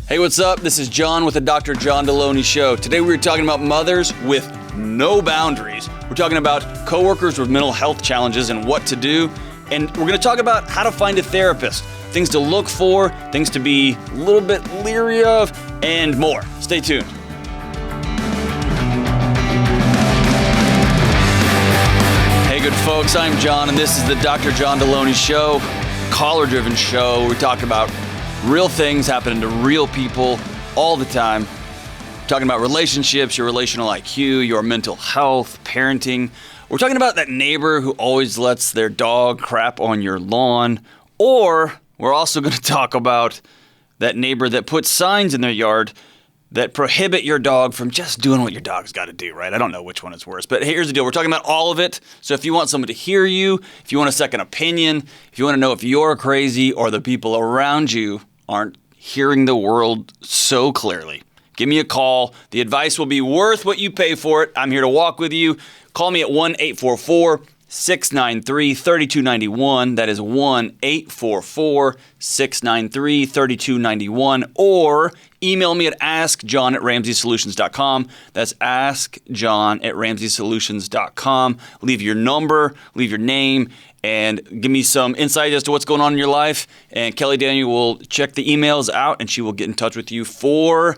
Hey, what's up? This is John with the Dr. John Delony Show. Today we're talking about mothers with no boundaries. We're talking about coworkers with mental health challenges and what to do. And we're going to talk about how to find a therapist, things to look for, things to be a little bit leery of, and more. Stay tuned. Hey, good folks. I'm John, and this is the Dr. John Delony Show, caller-driven show. We talk about real things happening to real people all the time. We're talking about relationships, your relational IQ, your mental health, parenting. We're talking about that neighbor who always lets their dog crap on your lawn. Or we're also going to talk about that neighbor that puts signs in their yard that prohibit your dog from just doing what your dog's got to do, right? I don't know which one is worse, but here's the deal. We're talking about all of it. So if you want someone to hear you, if you want a second opinion, if you want to know if you're crazy or the people around you aren't hearing the world so clearly, give me a call. The advice will be worth what you pay for it. I'm here to walk with you. Call me at 1-844-693-3291. That is 1-844-693-3291. Or email me at askjohn@ramseysolutions.com. That's askjohn@ramseysolutions.com. Leave your number, leave your name, and give me some insight as to what's going on in your life. And Kelly Daniel will check the emails out, and she will get in touch with you for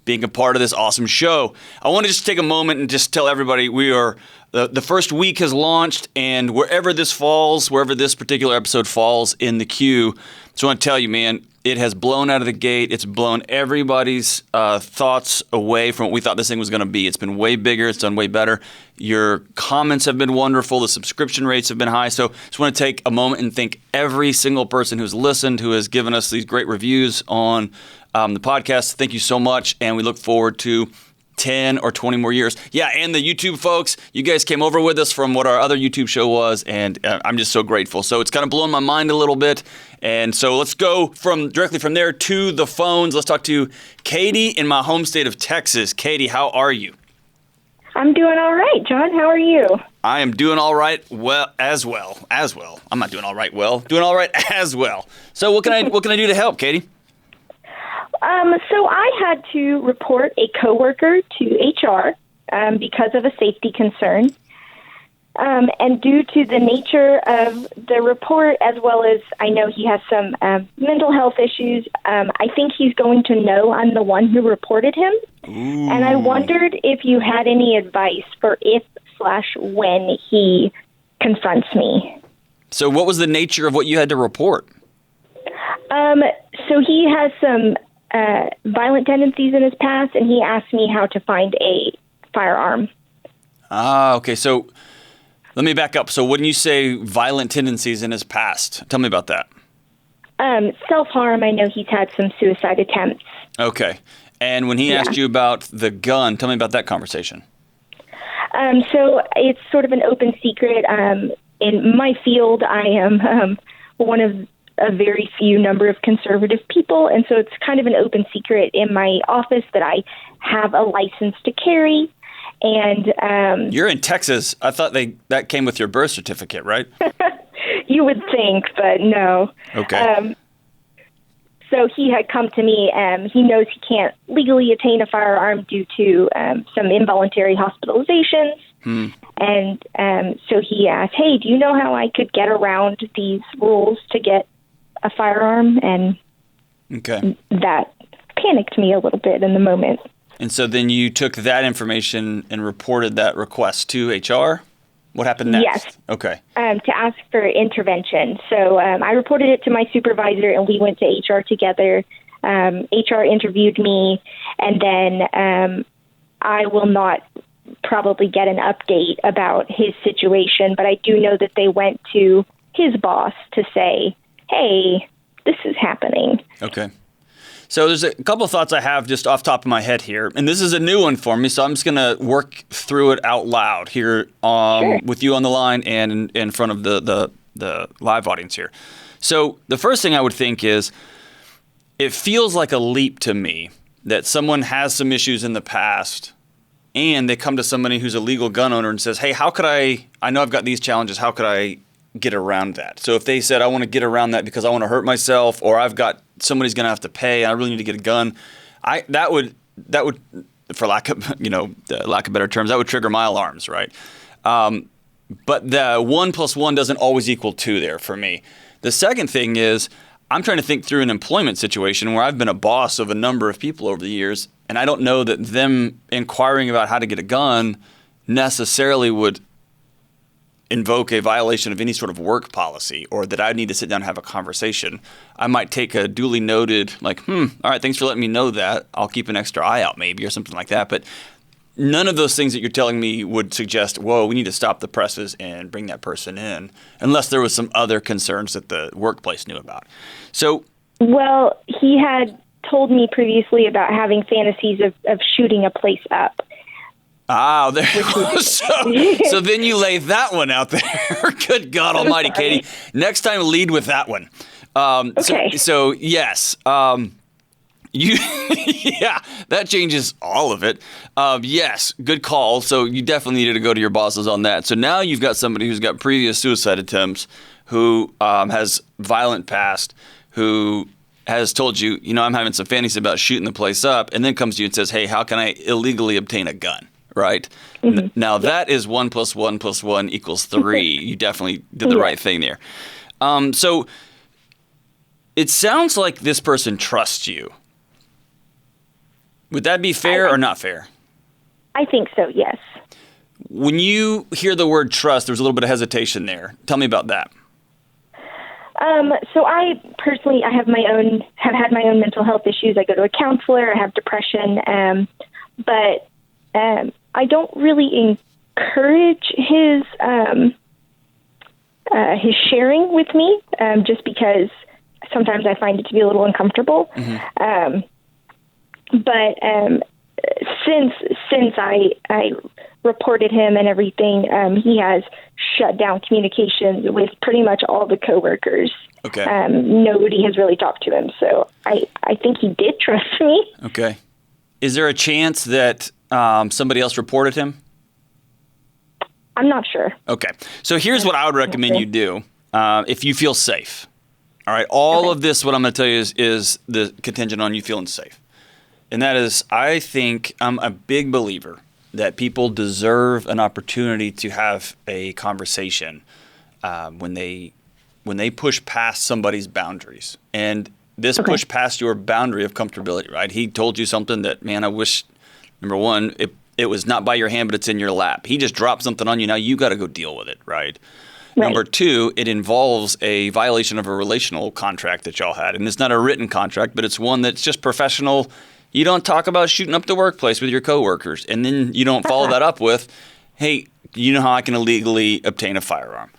being a part of this awesome show. I want to just take a moment and just tell everybody we are, the first week has launched, and wherever this falls, wherever this particular episode falls in the queue, so I want to tell you, man, it has blown out of the gate. It's blown everybody's thoughts away from what we thought this thing was going to be. It's been way bigger. It's done way better. Your comments have been wonderful. The subscription rates have been high. So just want to take a moment and thank every single person who's listened, who has given us these great reviews on the podcast. Thank you so much. And we look forward to 10 or 20 more years. Yeah, and the YouTube folks, you guys came over with us from what our other YouTube show was, and I'm just so grateful. So it's kind of blown my mind a little bit. And so let's go directly from there to the phones. Let's talk to Katie in my home state of Texas. Katie, how are you? I'm doing all right, John. How are you? I am doing all right. As well. I'm not doing all right. Doing all right as well. So what can I do to help, Katie? So I had to report a coworker to HR because of a safety concern. And due to the nature of the report, as well as I know he has some mental health issues, I think he's going to know I'm the one who reported him. Ooh. And I wondered if you had any advice for if/when he confronts me. So what was the nature of what you had to report? So he has some violent tendencies in his past, and he asked me how to find a firearm. Ah, okay. So let me back up. So when you say violent tendencies in his past, tell me about that. Self-harm, I know he's had some suicide attempts. Okay. And when he asked you about the gun, tell me about that conversation. So it's sort of an open secret. In my field, I am one of a very few number of conservative people, and so it's kind of an open secret in my office that I have a license to carry. And you're in Texas. I thought that came with your birth certificate, right? You would think, but no. Okay. So he had come to me, and he knows he can't legally attain a firearm due to some involuntary hospitalizations. And so he asked, hey, do you know how I could get around these rules to get a firearm? And that panicked me a little bit in the moment. And so then you took that information and reported that request to HR? What happened next? Yes. Okay. To ask for intervention. So I reported it to my supervisor, and we went to HR together. HR interviewed me, and then I will not probably get an update about his situation, but I do know that they went to his boss to say, hey, this is happening. Okay. So there's a couple of thoughts I have just off the top of my head here, and this is a new one for me, so I'm just going to work through it out loud here Sure. with you on the line and in front of the live audience here. So the first thing I would think is it feels like a leap to me that someone has some issues in the past and they come to somebody who's a legal gun owner and says, hey, how could I know I've got these challenges, how could I get around that. So if they said, I want to get around that because I want to hurt myself, or I've got somebody's going to have to pay, and I really need to get a gun, that would, for lack of better terms, that would trigger my alarms, right? But the 1 + 1 doesn't always equal 2 there for me. The second thing is, I'm trying to think through an employment situation where I've been a boss of a number of people over the years, and I don't know that them inquiring about how to get a gun necessarily would invoke a violation of any sort of work policy, or that I need to sit down and have a conversation. I might take a duly noted, like, all right, thanks for letting me know that. I'll keep an extra eye out maybe, or something like that. But none of those things that you're telling me would suggest, whoa, we need to stop the presses and bring that person in, unless there was some other concerns that the workplace knew about. So, well, he had told me previously about having fantasies of shooting a place up. Ah, there you go. So then you lay that one out there. Good God Almighty, Katie. Next time, lead with that one. Okay. So yes, yeah, that changes all of it. Yes, good call. So you definitely needed to go to your bosses on that. So now you've got somebody who's got previous suicide attempts, who has violent past, who has told you, I'm having some fantasies about shooting the place up, and then comes to you and says, hey, how can I illegally obtain a gun? Right? Mm-hmm. Now that is 1 + 1 + 1 = 3. You definitely did the right thing there. So it sounds like this person trusts you. Would that be fair or not fair? I think so, yes. When you hear the word trust, there's a little bit of hesitation there. Tell me about that. So I personally, have had my own mental health issues. I go to a counselor. I have depression, but I don't really encourage his sharing with me, just because sometimes I find it to be a little uncomfortable. Mm-hmm. But since I reported him and everything, he has shut down communication with pretty much all the coworkers. Okay. Nobody has really talked to him, so I think he did trust me. Okay. Is there a chance that somebody else reported him? I'm not sure. Okay. So here's what I would recommend you do if you feel safe. All right. All of this, what I'm going to tell you is the contingent on you feeling safe. And that is, I think I'm a big believer that people deserve an opportunity to have a conversation when they push past somebody's boundaries. And this push past your boundary of comfortability, right? He told you something that, man, I wish, number one, it was not by your hand, but it's in your lap. He just dropped something on you. Now you got to go deal with it, right? Number two, it involves a violation of a relational contract that y'all had. And it's not a written contract, but it's one that's just professional. You don't talk about shooting up the workplace with your coworkers. And then you don't follow that up with, hey, you know how I can illegally obtain a firearm.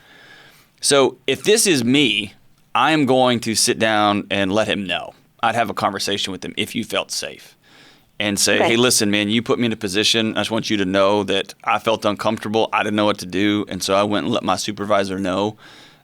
So if this is me, I am going to sit down and let him know. I'd have a conversation with him if you felt safe. And say, hey, listen, man, you put me in a position. I just want you to know that I felt uncomfortable. I didn't know what to do. And so I went and let my supervisor know.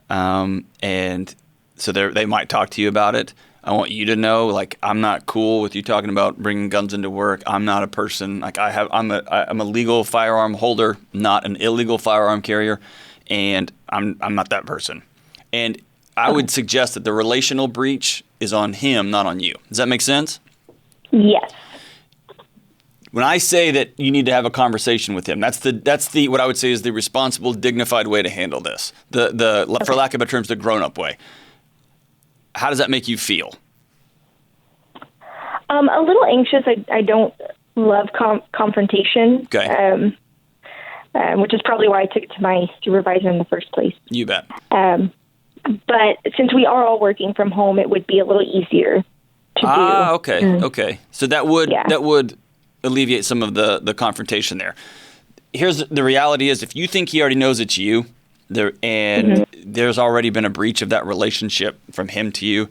And so they might talk to you about it. I want you to know, like, I'm not cool with you talking about bringing guns into work. I'm not a person, like, I'm a legal firearm holder, not an illegal firearm carrier. And I'm not that person. And I would suggest that the relational breach is on him, not on you. Does that make sense? Yes. When I say that you need to have a conversation with him, that's the what I would say is the responsible, dignified way to handle this. For lack of better terms, the grown-up way. How does that make you feel? A little anxious. I don't love confrontation. Okay. Which is probably why I took it to my supervisor in the first place. You bet. But since we are all working from home, it would be a little easier to do. Okay. Okay. So that would alleviate some of the confrontation there. Here's the reality is, if you think he already knows it's you, there's already been a breach of that relationship from him to you,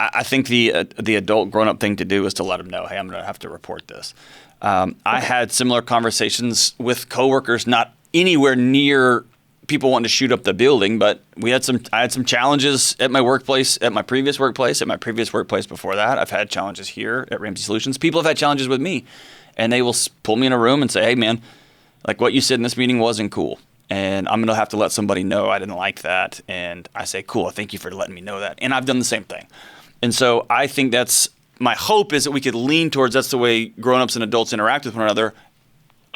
I think the adult grown-up thing to do is to let him know, hey, I'm going to have to report this. I had similar conversations with coworkers, not anywhere near people wanting to shoot up the building, but I had some challenges at my workplace, at my previous workplace before that. I've had challenges here at Ramsey Solutions. People have had challenges with me, and they will pull me in a room and say, hey, man, like what you said in this meeting wasn't cool. and I'm going to have to let somebody know I didn't like that. And I say, cool, thank you for letting me know that. And I've done the same thing. And so I think that's my hope is that we could lean towards that's the way grown-ups and adults interact with one another.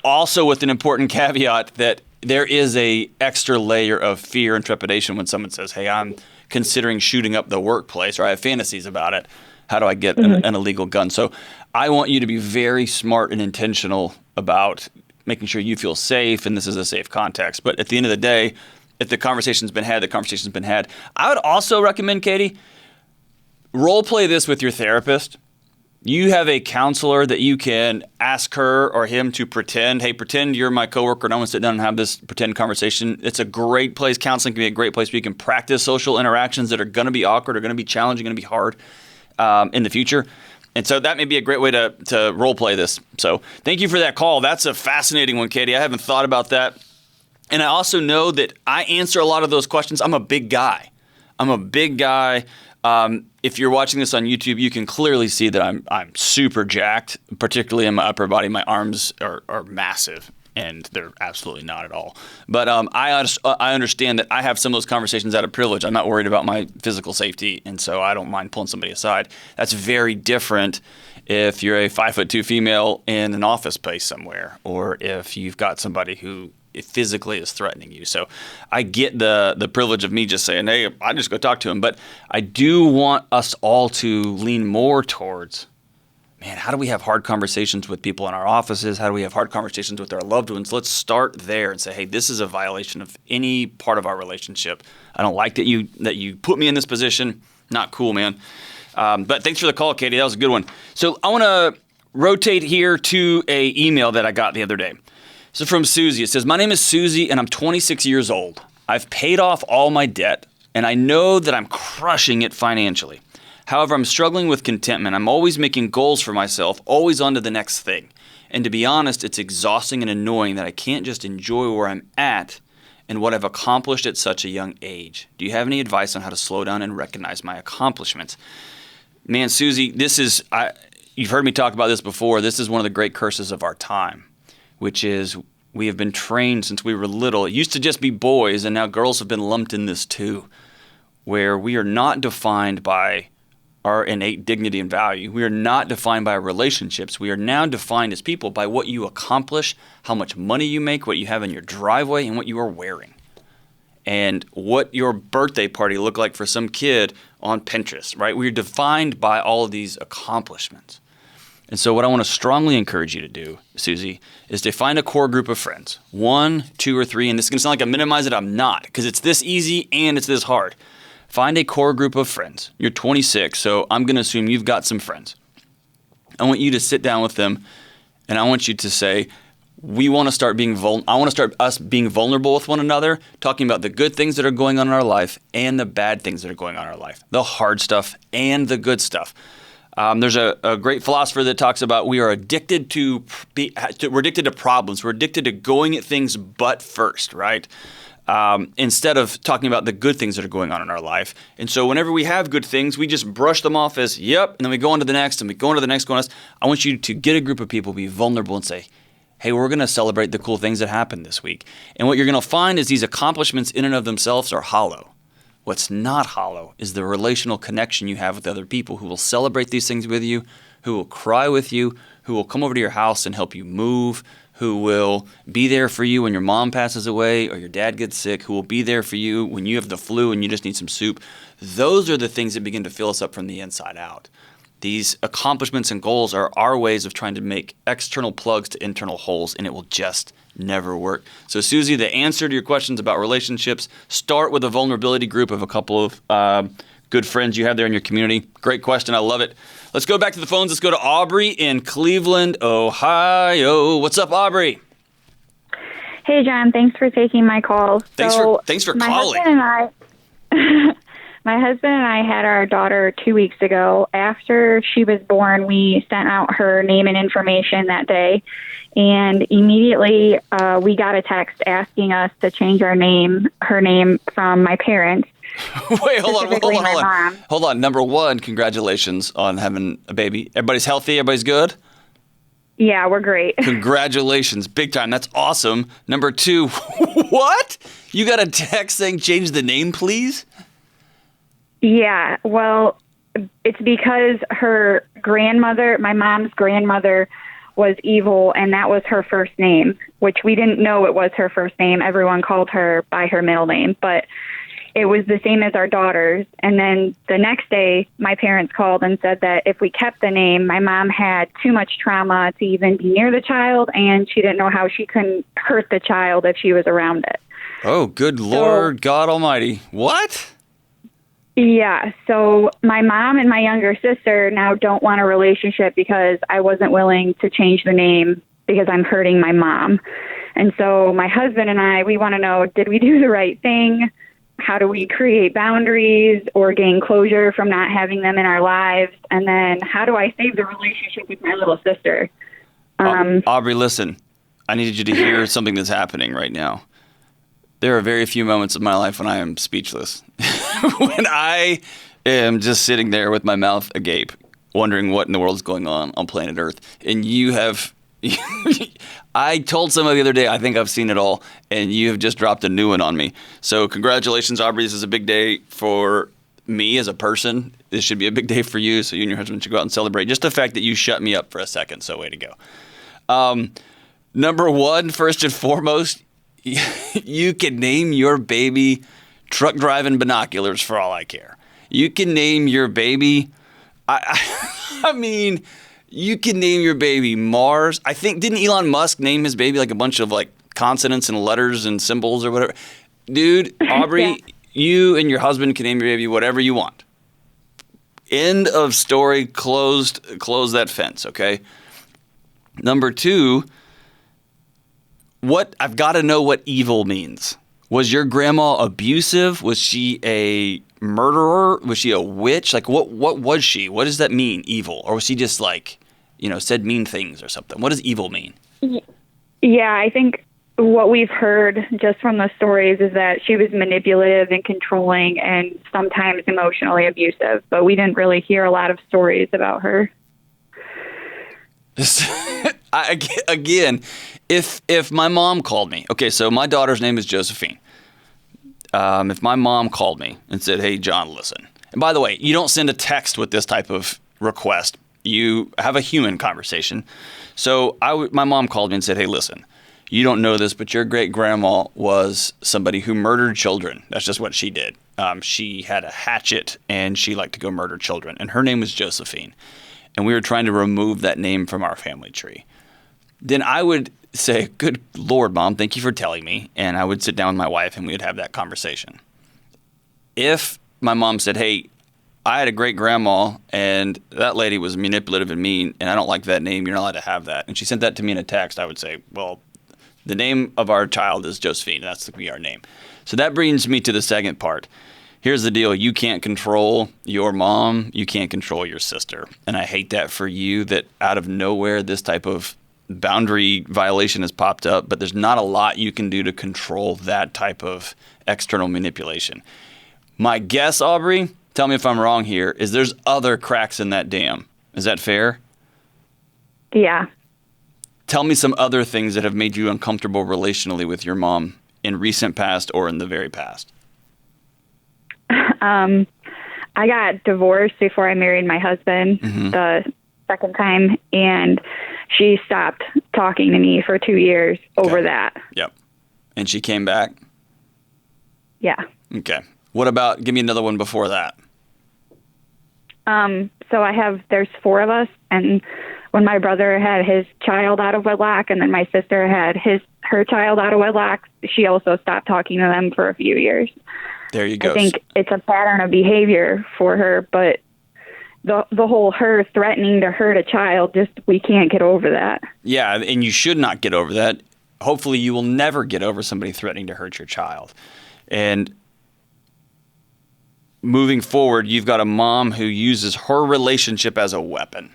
Also with an important caveat that there is a extra layer of fear and trepidation when someone says, hey, I'm considering shooting up the workplace, or I have fantasies about it. How do I get an illegal gun? So I want you to be very smart and intentional about making sure you feel safe and this is a safe context. But at the end of the day, if the conversation's been had, the conversation's been had. I would also recommend, Katie, role play this with your therapist. You have a counselor that you can ask her or him to pretend, hey, pretend you're my coworker and I want to sit down and have this pretend conversation. It's a great place. Counseling can be a great place where you can practice social interactions that are going to be awkward, are going to be challenging, going to be hard in the future. And so that may be a great way to role play this. So thank you for that call. That's a fascinating one, Katie. I haven't thought about that. And I also know that I answer a lot of those questions. I'm a big guy. If you're watching this on YouTube, you can clearly see that I'm super jacked, particularly in my upper body. My arms are massive, and they're absolutely not at all. But I understand that I have some of those conversations out of privilege. I'm not worried about my physical safety, and so I don't mind pulling somebody aside. That's very different if you're a 5'2" female in an office space somewhere, or if you've got somebody who physically is threatening you. So I get the privilege of me just saying, hey, I just go talk to him. But I do want us all to lean more towards, man, how do we have hard conversations with people in our offices? How do we have hard conversations with our loved ones? Let's start there and say, hey, this is a violation of any part of our relationship. I don't like that you put me in this position. Not cool, man. But thanks for the call, Katie. That was a good one. So I want to rotate here to a email that I got the other day. So from Susie, it says, my name is Susie and I'm 26 years old. I've paid off all my debt and I know that I'm crushing it financially. However, I'm struggling with contentment. I'm always making goals for myself, always on to the next thing. And to be honest, it's exhausting and annoying that I can't just enjoy where I'm at and what I've accomplished at such a young age. Do you have any advice on how to slow down and recognize my accomplishments? Man, Susie, you've heard me talk about this before. This is one of the great curses of our time, which is we have been trained since we were little. It used to just be boys, and now girls have been lumped in this too, where we are not defined by our innate dignity and value. We are not defined by our relationships. We are now defined as people by what you accomplish, how much money you make, what you have in your driveway, and what you are wearing. And what your birthday party looked like for some kid on Pinterest, right? We're defined by all of these accomplishments. And so what I want to strongly encourage you to do, Susie, is to find a core group of friends, 1, 2, or 3, and this is going to sound like I minimize it. I'm not, because it's this easy and it's this hard. Find a core group of friends. You're 26, so I'm going to assume you've got some friends. I want you to sit down with them, and I want you to say, I want to start us being vulnerable with one another, talking about the good things that are going on in our life and the bad things that are going on in our life, the hard stuff and the good stuff. There's a great philosopher that talks about we're addicted to problems. We're addicted to going at things but first, right? Instead of talking about the good things that are going on in our life. And so whenever we have good things, we just brush them off as, yep, and then we go on to the next, and we go on to the next, I want you to get a group of people, be vulnerable, and say, hey, we're going to celebrate the cool things that happened this week. And what you're going to find is these accomplishments in and of themselves are hollow. What's not hollow is the relational connection you have with other people who will celebrate these things with you, who will cry with you, who will come over to your house and help you move, who will be there for you when your mom passes away or your dad gets sick, who will be there for you when you have the flu and you just need some soup. Those are the things that begin to fill us up from the inside out. These accomplishments and goals are our ways of trying to make external plugs to internal holes, and it will just never work. So, Susie, the answer to your questions about relationships, start with a vulnerability group of a couple of good friends you have there in your community. Great question. I love it. Let's go back to the phones. Let's go to Aubrey in Cleveland, Ohio. What's up, Aubrey? Hey, John. Thanks for taking my call. Thanks for calling. My husband and I had our daughter 2 weeks ago. After she was born, we sent out her name and information that day. And immediately we got a text asking us to change her name from my parents. Wait, hold on. Number one, congratulations on having a baby. Everybody's healthy? Everybody's good? Yeah, we're great. Congratulations. Big time. That's awesome. Number 2, what? You got a text saying change the name, please? Yeah, well, it's because her grandmother, my mom's grandmother, was evil, and that was her first name, which we didn't know it was her first name. Everyone called her by her middle name, but it was the same as our daughter's. And then the next day, my parents called and said that if we kept the name, my mom had too much trauma to even be near the child, and she didn't know how she couldn't hurt the child if she was around it. Oh, good Lord God Almighty. What? Yeah, so my mom and my younger sister now don't want a relationship because I wasn't willing to change the name because I'm hurting my mom. And so my husband and I, we want to know, did we do the right thing? How do we create boundaries or gain closure from not having them in our lives? And then how do I save the relationship with my little sister? Aubrey, listen, I need you to hear something that's happening right now. There are very few moments of my life when I am speechless. When I am just sitting there with my mouth agape, wondering what in the world is going on planet Earth. And you have, I told somebody the other day, I think I've seen it all, and you have just dropped a new one on me. So congratulations, Aubrey. This is a big day for me as a person. This should be a big day for you, so you and your husband should go out and celebrate. Just the fact that you shut me up for a second, so way to go. Number 1, first and foremost, you can name your baby Truck Driving Binoculars for all I care. You can name your baby, I mean, you can name your baby Mars. I think, didn't Elon Musk name his baby like a bunch of like consonants and letters and symbols or whatever? Dude, Aubrey, Yeah. You and your husband can name your baby whatever you want. End of story, close that fence, okay? Number 2, I've got to know what evil means. Was your grandma abusive? Was she a murderer? Was she a witch? Like, what was she? What does that mean, evil? Or was she just like, said mean things or something? What does evil mean? Yeah, I think what we've heard just from the stories is that she was manipulative and controlling and sometimes emotionally abusive, but we didn't really hear a lot of stories about her. Again, if my mom called me, okay, so my daughter's name is Josephine. If my mom called me and said, hey, John, listen. And by the way, you don't send a text with this type of request. You have a human conversation. So my mom called me and said, hey, listen, you don't know this, but your great-grandma was somebody who murdered children. That's just what she did. She had a hatchet, and she liked to go murder children. And her name was Josephine. And we were trying to remove that name from our family tree. Then I would say, good Lord, Mom, thank you for telling me. And I would sit down with my wife and we would have that conversation. If my mom said, hey, I had a great grandma and that lady was manipulative and mean and I don't like that name, you're not allowed to have that. And she sent that to me in a text, I would say, well, the name of our child is Josephine. That's to be our name. So that brings me to the second part. Here's the deal. You can't control your mom. You can't control your sister. And I hate that for you, that out of nowhere this type of boundary violation has popped up, but there's not a lot you can do to control that type of external manipulation. My guess, Aubrey, tell me if I'm wrong here, is there's other cracks in that dam. Is that fair? Yeah. Tell me some other things that have made you uncomfortable relationally with your mom in recent past or in the very past. I got divorced before I married my husband the second time, and she stopped talking to me for 2 years over that. Yep. And she came back? Yeah. Okay. What about, give me another one before that. So there's 4 of us, and when my brother had his child out of wedlock, and then my sister had her child out of wedlock, she also stopped talking to them for a few years. There you go. I think it's a pattern of behavior for her, but the whole her threatening to hurt a child, we can't get over that. Yeah, and you should not get over that. Hopefully you will never get over somebody threatening to hurt your child. And moving forward, you've got a mom who uses her relationship as a weapon,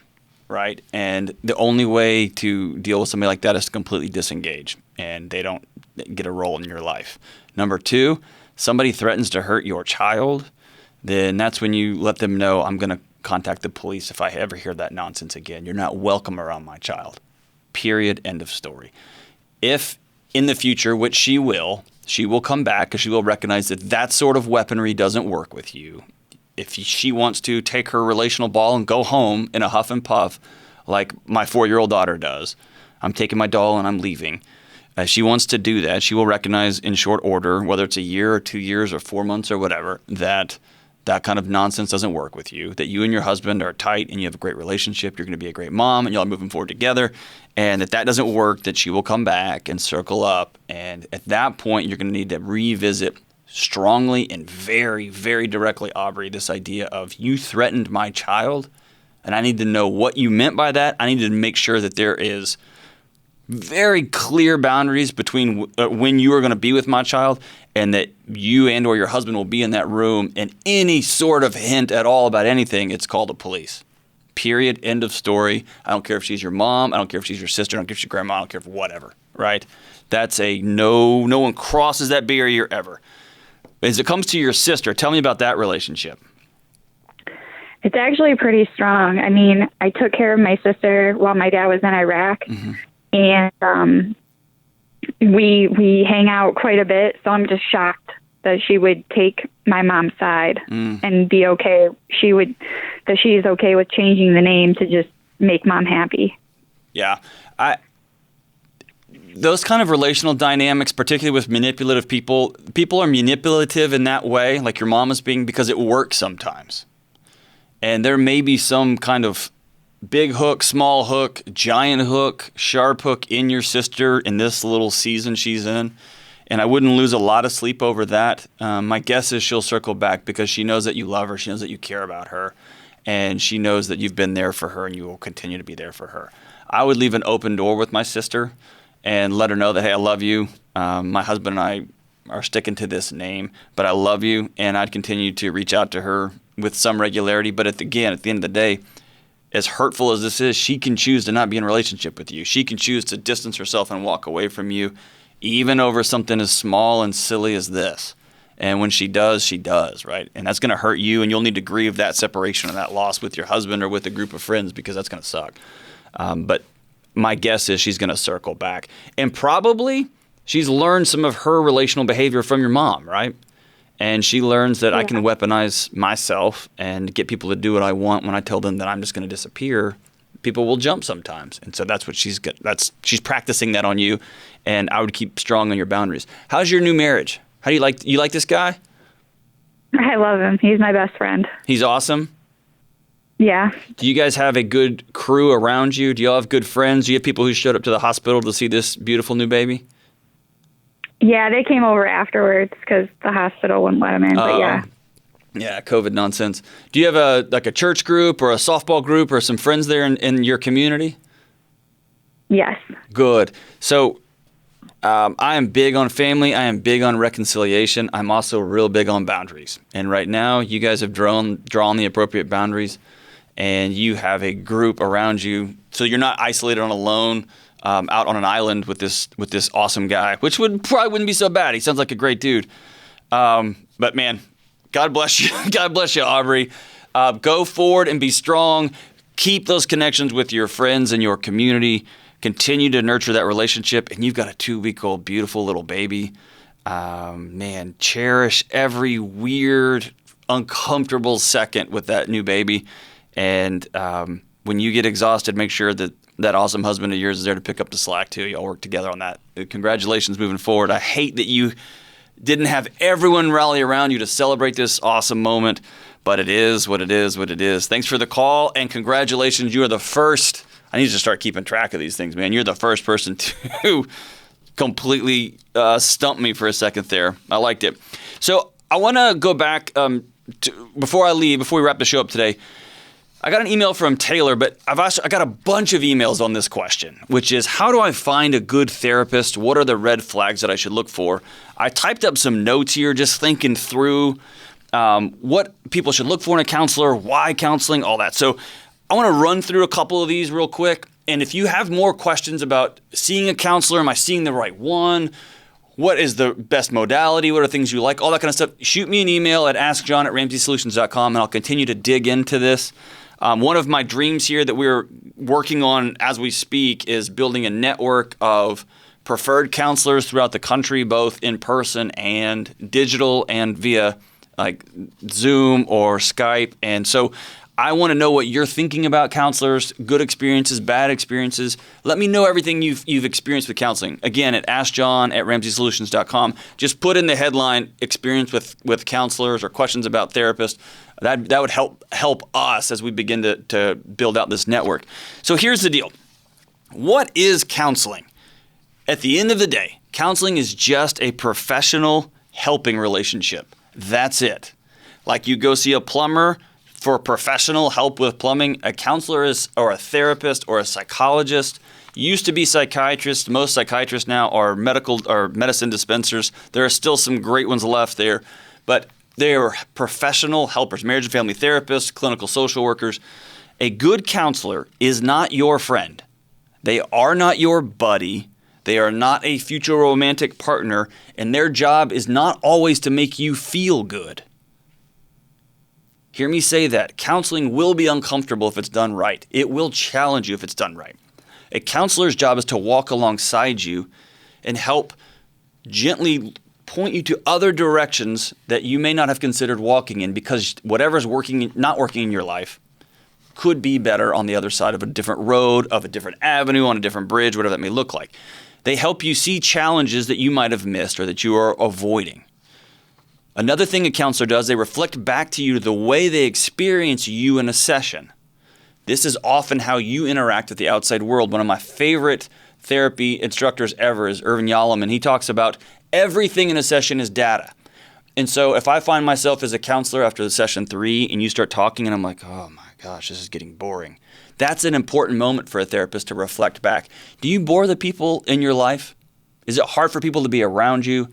right? And the only way to deal with somebody like that is to completely disengage, and they don't get a role in your life. Number 2, somebody threatens to hurt your child, then that's when you let them know, I'm going to contact the police if I ever hear that nonsense again. You're not welcome around my child. Period. End of story. If in the future, which she will come back because she will recognize that that sort of weaponry doesn't work with you. If she wants to take her relational ball and go home in a huff and puff like my 4-year-old daughter does, I'm taking my doll and I'm leaving. She wants to do that. She will recognize in short order, whether it's a year or 2 years or 4 months or whatever, that kind of nonsense doesn't work with you, that you and your husband are tight and you have a great relationship, you're going to be a great mom, and y'all are moving forward together, and that doesn't work, that she will come back and circle up. And at that point, you're going to need to revisit strongly and very, very directly, Aubrey, this idea of you threatened my child, and I need to know what you meant by that. I need to make sure that there is very clear boundaries between when you are going to be with my child and that you and or your husband will be in that room, and any sort of hint at all about anything, it's called the police. Period. End of story. I don't care if she's your mom. I don't care if she's your sister. I don't care if she's your grandma. I don't care if whatever, right? That's a no one crosses that barrier ever. As it comes to your sister, tell me about that relationship. It's actually pretty strong. I mean, I took care of my sister while my dad was in Iraq, and we hang out quite a bit. So I'm just shocked that she would take my mom's side and be okay. That she is okay with changing the name to just make mom happy. Yeah, those kind of relational dynamics, particularly with manipulative people are manipulative in that way, like your mom is being, because it works sometimes. And there may be some kind of big hook, small hook, giant hook, sharp hook in your sister in this little season she's in. And I wouldn't lose a lot of sleep over that. My guess is she'll circle back because she knows that you love her. She knows that you care about her. And she knows that you've been there for her and you will continue to be there for her. I would leave an open door with my sister and let her know that, hey, I love you. My husband and I are sticking to this name, but I love you. And I'd continue to reach out to her with some regularity. But at the end of the day, as hurtful as this is, she can choose to not be in a relationship with you. She can choose to distance herself and walk away from you, even over something as small and silly as this. And when she does, right? And that's going to hurt you, and you'll need to grieve that separation or that loss with your husband or with a group of friends because that's going to suck. But my guess is she's going to circle back. And probably she's learned some of her relational behavior from your mom, right? And she learns that I can weaponize myself and get people to do what I want when I tell them that I'm just going to disappear. People will jump sometimes. And so that's what she's practicing that on you. And I would keep strong on your boundaries. How's your new marriage? How do you like this guy? I love him. He's my best friend. He's awesome? Yeah. Do you guys have a good crew around you? Do you all have good friends? Do you have people who showed up to the hospital to see this beautiful new baby? Yeah, they came over afterwards because the hospital wouldn't let them in, but yeah. Yeah, COVID nonsense. Do you have a church group or a softball group or some friends there in your community? Yes. Good. So I am big on family. I am big on reconciliation. I'm also real big on boundaries. And right now, you guys have drawn the appropriate boundaries, and you have a group around you. So you're not isolated and alone out on an island with this awesome guy, which probably wouldn't be so bad. He sounds like a great dude. But man, God bless you. God bless you, Aubrey. Go forward and be strong. Keep those connections with your friends and your community. Continue to nurture that relationship. And you've got a 2-week-old beautiful little baby. Man, cherish every weird, uncomfortable second with that new baby. And when you get exhausted, make sure that awesome husband of yours is there to pick up the slack too. Y'all work together on that. Congratulations moving forward. I hate that you didn't have everyone rally around you to celebrate this awesome moment, but it is what it is. Thanks for the call, and congratulations. You are the first. I need to start keeping track of these things, man. You're the first person to completely stump me for a second there. I liked it. So I want to go back before we wrap the show up today. I got an email from Taylor, but I got a bunch of emails on this question, which is, how do I find a good therapist? What are the red flags that I should look for? I typed up some notes here, just thinking through what people should look for in a counselor, why counseling, all that. So I want to run through a couple of these real quick. And if you have more questions about seeing a counselor, am I seeing the right one? What is the best modality? What are things you like? All that kind of stuff. Shoot me an email at askjohn@ramseysolutions.com, and I'll continue to dig into this. One of my dreams here that we're working on as we speak is building a network of preferred counselors throughout the country, both in person and digital and via like Zoom or Skype. And so I want to know what you're thinking about counselors, good experiences, bad experiences. Let me know everything you've experienced with counseling. Again, at AskJohn@RamseySolutions.com. Just put in the headline, experience with counselors or questions about therapists. That would help us as we begin to build out this network. So here's the deal. What is counseling? At the end of the day, counseling is just a professional helping relationship. That's it. Like you go see a plumber for professional help with plumbing, a counselor or a therapist or a psychologist used to be psychiatrists. Most psychiatrists now are medical or medicine dispensers. There are still some great ones left there, but they are professional helpers, marriage and family therapists, clinical social workers. A good counselor is not your friend. They are not your buddy. They are not a future romantic partner, and their job is not always to make you feel good. Hear me say that. Counseling will be uncomfortable if it's done right. It will challenge you if it's done right. A counselor's job is to walk alongside you and help gently point you to other directions that you may not have considered walking in, because whatever's not working in your life could be better on the other side of a different road, of a different avenue, on a different bridge, whatever that may look like. They help you see challenges that you might have missed or that you are avoiding. Another thing a counselor does, they reflect back to you the way they experience you in a session. This is often how you interact with the outside world. One of my favorite therapy instructors ever is Irvin Yalom, and he talks about everything in a session is data. And so if I find myself as a counselor after the session 3 and you start talking and I'm like, oh my gosh, this is getting boring. That's an important moment for a therapist to reflect back. Do you bore the people in your life? Is it hard for people to be around you?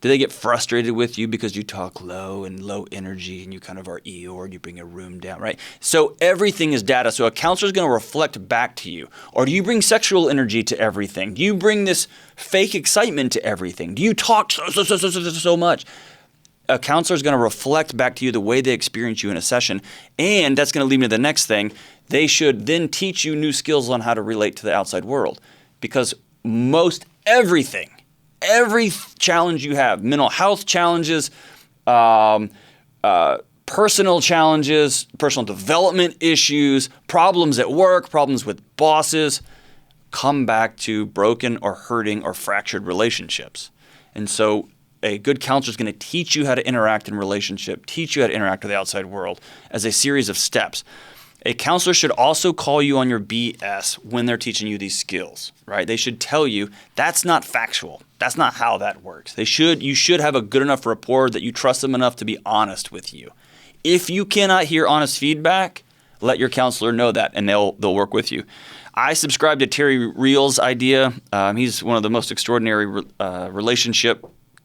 Do they get frustrated with you because you talk low and low energy and you kind of are Eeyore and you bring a room down, right? So everything is data. So a counselor is going to reflect back to you. Or do you bring sexual energy to everything? Do you bring this fake excitement to everything? Do you talk so much? A counselor is going to reflect back to you the way they experience you in a session. And that's going to lead me to the next thing. They should then teach you new skills on how to relate to the outside world. Because most every challenge you have, mental health challenges, personal challenges, personal development issues, problems at work, problems with bosses, come back to broken or hurting or fractured relationships. And so a good counselor is going to teach you how to interact in relationship, teach you how to interact with the outside world as a series of steps. A counselor should also call you on your BS when they're teaching you these skills, right? They should tell you that's not factual. That's not how that works. You should have a good enough rapport that you trust them enough to be honest with you. If you cannot hear honest feedback, let your counselor know that, and they'll work with you. I subscribe to Terry Real's idea. He's one of the most extraordinary relationship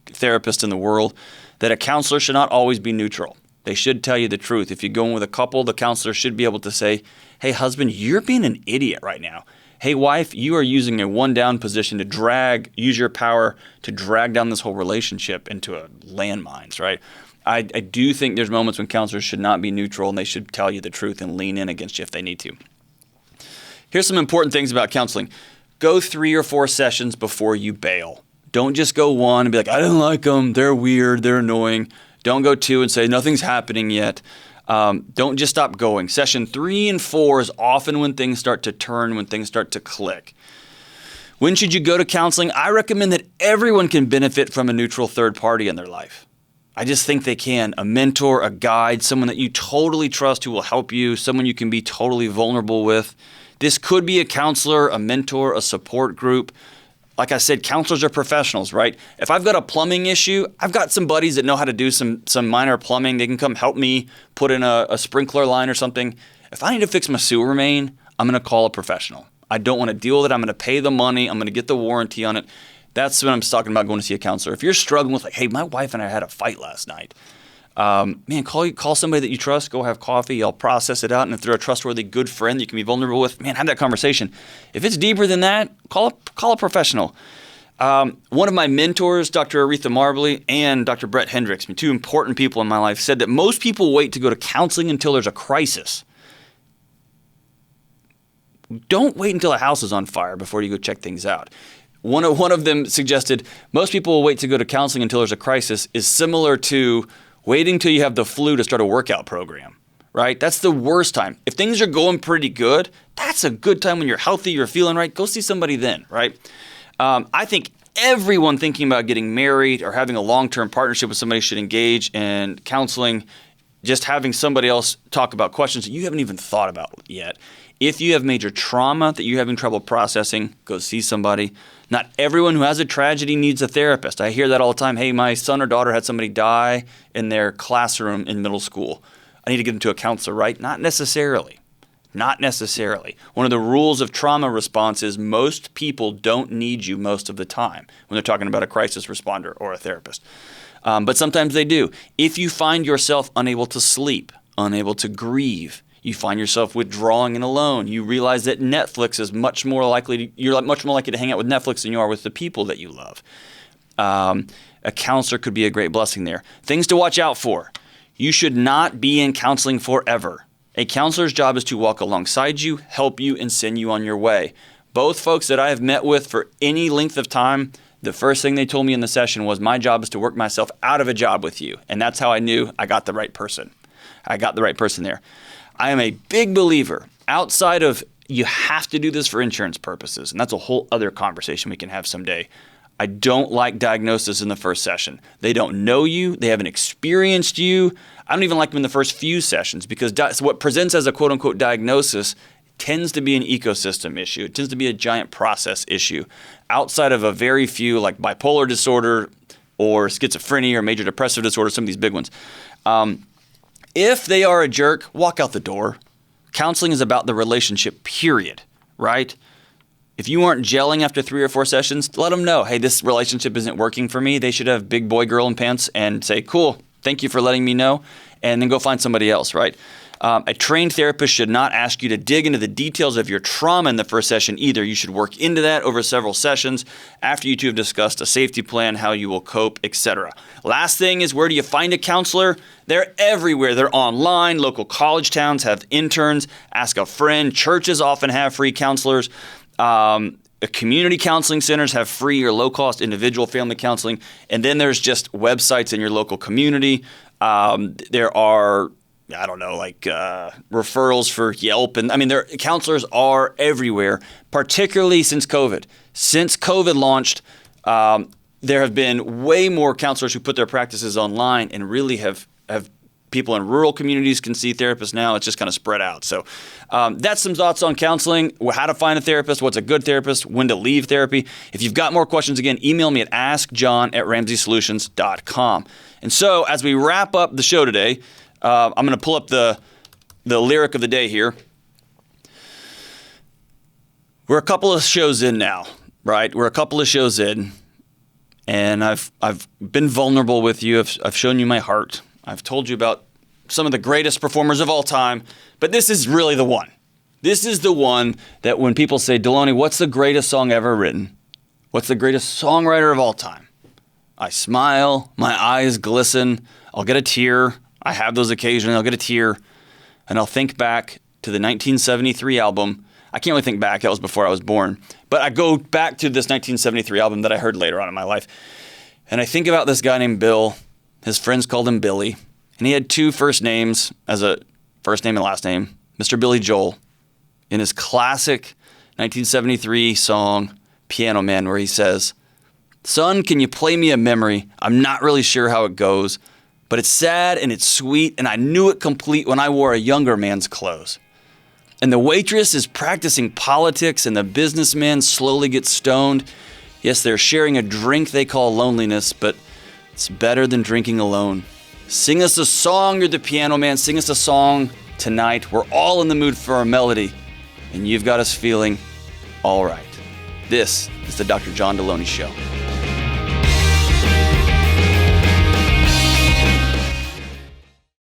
therapists in the world, that a counselor should not always be neutral. They should tell you the truth. If you're going with a couple, the counselor should be able to say, hey, husband, you're being an idiot right now. Hey, wife, you are using a one-down position to use your power to drag down this whole relationship into a landmines, right? I do think there's moments when counselors should not be neutral, and they should tell you the truth and lean in against you if they need to. Here's some important things about counseling. Go 3 or 4 sessions before you bail. Don't just go 1 and be like, I don't like them, they're weird, they're annoying. Don't go 2 and say nothing's happening yet. Don't just stop going. Session 3 and 4 is often when things start to turn, when things start to click. When should you go to counseling? I recommend that everyone can benefit from a neutral third party in their life. I just think they can. A mentor, a guide, someone that you totally trust who will help you, someone you can be totally vulnerable with. This could be a counselor, a mentor, a support group. Like I said, counselors are professionals, right? If I've got a plumbing issue, I've got some buddies that know how to do some minor plumbing. They can come help me put in a sprinkler line or something. If I need to fix my sewer main, I'm going to call a professional. I don't want to deal with it. I'm going to pay the money. I'm going to get the warranty on it. That's what I'm talking about going to see a counselor. If you're struggling with like, hey, my wife and I had a fight last night. Man, call somebody that you trust. Go have coffee. I'll process it out. And if they're a trustworthy, good friend that you can be vulnerable with, man, have that conversation. If it's deeper than that, call a professional. One of my mentors, Dr. Aretha Marbley and Dr. Brett Hendricks, 2 important people in my life, said that most people wait to go to counseling until there's a crisis. don't wait until a house is on fire before you go check things out. One of them suggested most people will wait to go to counseling until there's a crisis is similar to waiting till you have the flu to start a workout program, right? That's the worst time. If things are going pretty good, that's a good time when you're healthy, you're feeling right. Go see somebody then, right? I think everyone thinking about getting married or having a long-term partnership with somebody should engage in counseling, just having somebody else talk about questions that you haven't even thought about yet. If you have major trauma that you're having trouble processing, go see somebody. Not everyone who has a tragedy needs a therapist. I hear that all the time. Hey, my son or daughter had somebody die in their classroom in middle school. I need to get them to a counselor, right? Not necessarily. Not necessarily. One of the rules of trauma response is most people don't need you most of the time when they're talking about a crisis responder or a therapist. But sometimes they do. If you find yourself unable to sleep, unable to grieve, you find yourself withdrawing and alone, you realize that Netflix is much more likely to hang out with Netflix than you are with the people that you love. A counselor could be a great blessing there. Things to watch out for. You should not be in counseling forever. A counselor's job is to walk alongside you, help you, and send you on your way. Both folks that I have met with for any length of time, the first thing they told me in the session was, my job is to work myself out of a job with you. And that's how I knew I got the right person. I got the right person there. I am a big believer, outside of you have to do this for insurance purposes, and that's a whole other conversation we can have someday. I don't like diagnosis in the first session. They don't know you. They haven't experienced you. I don't even like them in the first few sessions because what presents as a quote-unquote diagnosis tends to be an ecosystem issue. It tends to be a giant process issue outside of a very few like bipolar disorder or schizophrenia or major depressive disorder, some of these big ones. If they are a jerk, walk out the door. Counseling is about the relationship, period, right? If you aren't gelling after 3 or 4 sessions, let them know, hey, this relationship isn't working for me. They should have big boy, girl in pants and say, cool, thank you for letting me know, and then go find somebody else, right? A trained therapist should not ask you to dig into the details of your trauma in the first session either. You should work into that over several sessions after you two have discussed a safety plan, how you will cope, etc. Last thing is, where do you find a counselor? They're everywhere. They're online. Local college towns have interns. Ask a friend. Churches often have free counselors. Community counseling centers have free or low-cost individual family counseling. And then there's just websites in your local community. There are referrals for Yelp. And counselors are everywhere, particularly since COVID. Since COVID launched, there have been way more counselors who put their practices online and really have people in rural communities can see therapists now. It's just kind of spread out. So that's some thoughts on counseling, how to find a therapist, what's a good therapist, when to leave therapy. If you've got more questions, again, email me at askjohn@ramseysolutions.com. And so as we wrap up the show today, I'm going to pull up the lyric of the day here. We're a couple of shows in now, right? We're a couple of shows in, and I've been vulnerable with you. I've shown you my heart. I've told you about some of the greatest performers of all time, but this is really the one. This is the one that when people say, Delony, what's the greatest song ever written? What's the greatest songwriter of all time? I smile, my eyes glisten, I'll get a tear. I have those occasionally. I'll get a tear, and I'll think back to the 1973 album. I can't really think back. That was before I was born. But I go back to this 1973 album that I heard later on in my life, and I think about this guy named Bill. His friends called him Billy, and he had 2 first names as a first name and last name, Mr. Billy Joel, in his classic 1973 song, Piano Man, where he says, son, can you play me a memory? I'm not really sure how it goes, but it's sad and it's sweet, and I knew it complete when I wore a younger man's clothes. And the waitress is practicing politics, and the businessman slowly gets stoned. Yes, they're sharing a drink they call loneliness, but it's better than drinking alone. Sing us a song, you're the piano man. Sing us a song tonight. We're all in the mood for a melody, and you've got us feeling all right. This is the Dr. John Delony Show.